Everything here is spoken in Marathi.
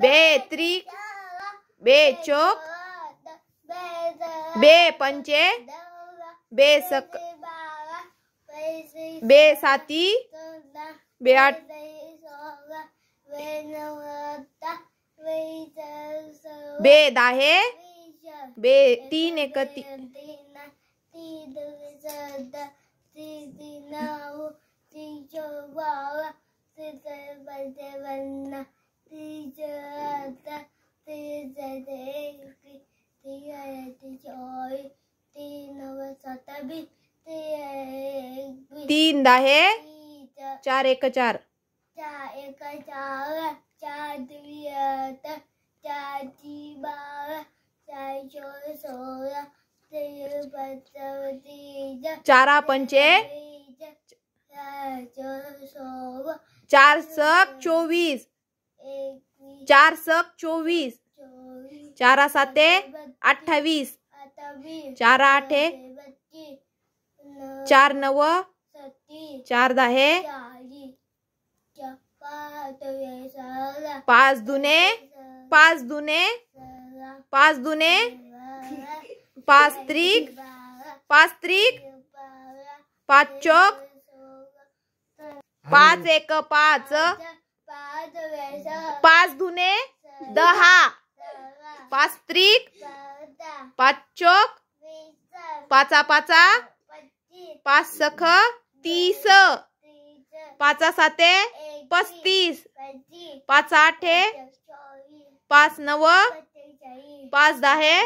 बे त्रिक बे चौक बे पंचे बे सक बे साती बे आठ बे दाहे बे तीन एक तीन दाहे चार एक चार चारा पंचे चार सक 24 चार सक 24 चारा साते 28 चार आठे चार नव चार दाहे पाच दुने पाच दुने पाच दुने पाच त्रिक पाच चौक पाच एक पाच पाच दुने 10 पाच त्रिक पाच चौक पाचा पाचा पाच सख 30 पाचा साते 35 पाच आठे पाच नव पाच दाहे